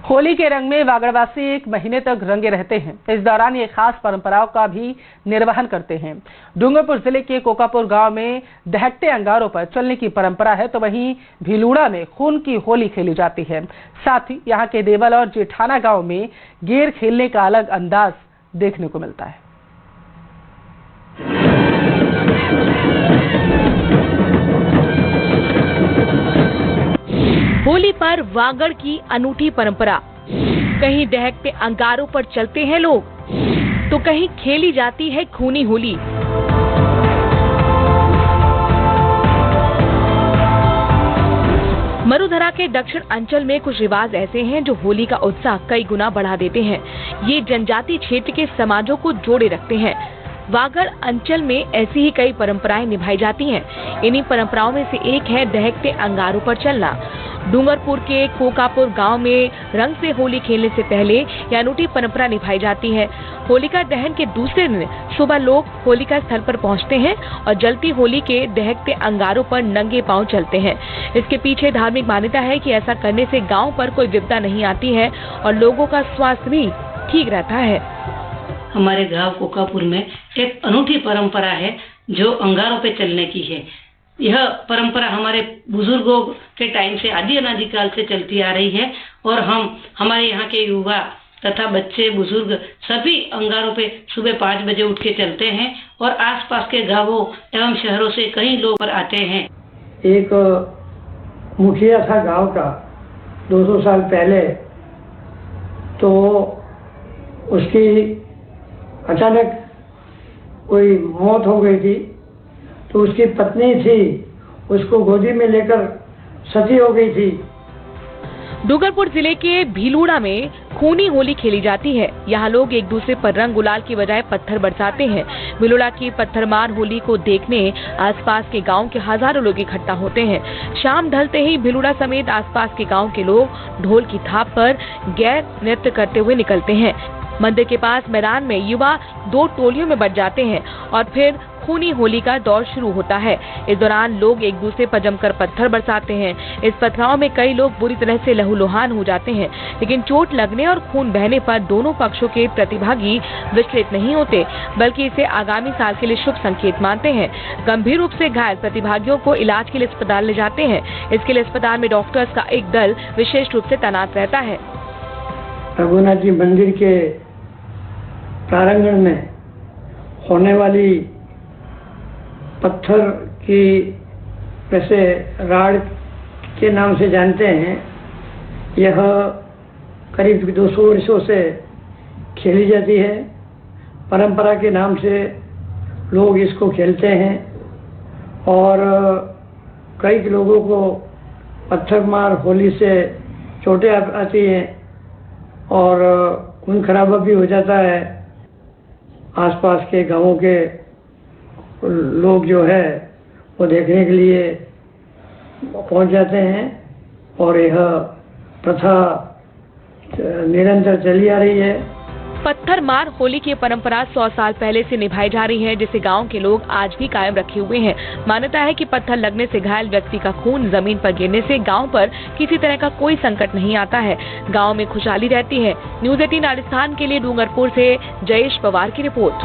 होली के रंग में वागड़वासी 1 महीने तक रंगे रहते हैं। इस दौरान ये खास परंपराओं का भी निर्वहन करते हैं। डूंगरपुर जिले के कोकापुर गांव में दहकते अंगारों पर चलने की परंपरा है, तो वहीं भीलूड़ा में खून की होली खेली जाती है। साथ ही यहाँ के देवल और जेठाना गांव में गेर खेलने का अलग अंदाज देखने को मिलता है। होली पर वागड़ की अनूठी परंपरा। कहीं दहकते अंगारों पर चलते हैं लोग, तो कहीं खेली जाती है खूनी होली। मरुधरा के दक्षिण अंचल में कुछ रिवाज ऐसे हैं जो होली का उत्साह कई गुना बढ़ा देते हैं। ये जनजाति क्षेत्र के समाजों को जोड़े रखते हैं। वागड़ अंचल में ऐसी ही कई परंपराएं निभाई जाती हैं। इन्हीं परंपराओं में से एक है दहकते अंगारों पर चलना। डूंगरपुर के कोकापुर गांव में रंग से होली खेलने से पहले यह अनूठी परंपरा निभाई जाती है। होलिका दहन के दूसरे दिन सुबह लोग होलिका स्थल पर पहुंचते हैं और जलती होली के दहकते अंगारों पर नंगे पांव चलते हैं। इसके पीछे धार्मिक मान्यता है कि ऐसा करने से गांव पर कोई विपदा नहीं आती है और लोगों का स्वास्थ्य भी ठीक रहता है। हमारे गांव कोकापुर में एक अनूठी परंपरा है जो अंगारों पे चलने की है। यह परंपरा हमारे बुजुर्गों के टाइम से आदि अनादिकाल से चलती आ रही है और हमारे यहाँ के युवा तथा बच्चे बुजुर्ग सभी अंगारों पे सुबह 5 बजे उठ के चलते हैं और आसपास के गांवों एवं शहरों से कई लोग आते हैं। एक मुखिया था गांव का 200 साल पहले, तो उसकी अचानक कोई मौत हो गई थी, तो उसकी पत्नी थी, उसको गोदी में लेकर सती हो गई थी। डूंगरपुर जिले के भीलूड़ा में खूनी होली खेली जाती है। यहाँ लोग एक दूसरे पर रंग गुलाल की बजाय पत्थर बरसाते हैं। भीलूड़ा की पत्थरमार होली को देखने आसपास के गांव के हजारों लोग इकट्ठा होते हैं। शाम ढलते ही भीलूड़ा समेत आसपास के गांव के लोग ढोल की थाप पर गैर नृत्य करते हुए निकलते हैं। मंदिर के पास मैदान में युवा 2 टोलियों में बट जाते हैं और फिर खूनी होली का दौर शुरू होता है। इस दौरान लोग एक दूसरे पर जमकर पत्थर बरसाते हैं। इस पथराव में कई लोग बुरी तरह से लहूलुहान हो जाते हैं, लेकिन चोट लगने और खून बहने पर दोनों पक्षों के प्रतिभागी विचलित नहीं होते, बल्कि इसे आगामी साल के लिए शुभ संकेत मानते हैं। गंभीर रूप से घायल प्रतिभागियों को इलाज के लिए अस्पताल ले जाते हैं। इसके लिए अस्पताल में डॉक्टर्स का एक दल विशेष रूप से तैनात रहता है। रघुनाथ जी मंदिर के प्रांगण में होने वाली पत्थर की, वैसे राड के नाम से जानते हैं, यह करीब 200 वर्षों से खेली जाती है। परंपरा के नाम से लोग इसको खेलते हैं और कई लोगों को पत्थर मार होली से चोटें आती हैं और खून खराबा भी हो जाता है। आसपास के गांवों के लोग जो है वो देखने के लिए पहुंच जाते हैं और यह प्रथा निरंतर चली आ रही है। पत्थर मार होली की परंपरा 100 साल पहले से निभाई जा रही है, जिसे गांव के लोग आज भी कायम रखे हुए हैं। मान्यता है कि पत्थर लगने से घायल व्यक्ति का खून जमीन पर गिरने से गांव पर किसी तरह का कोई संकट नहीं आता है। गांव में खुशहाली रहती है। न्यूज़ 18 राजस्थान के लिए डूंगरपुर से जयेश पवार की रिपोर्ट।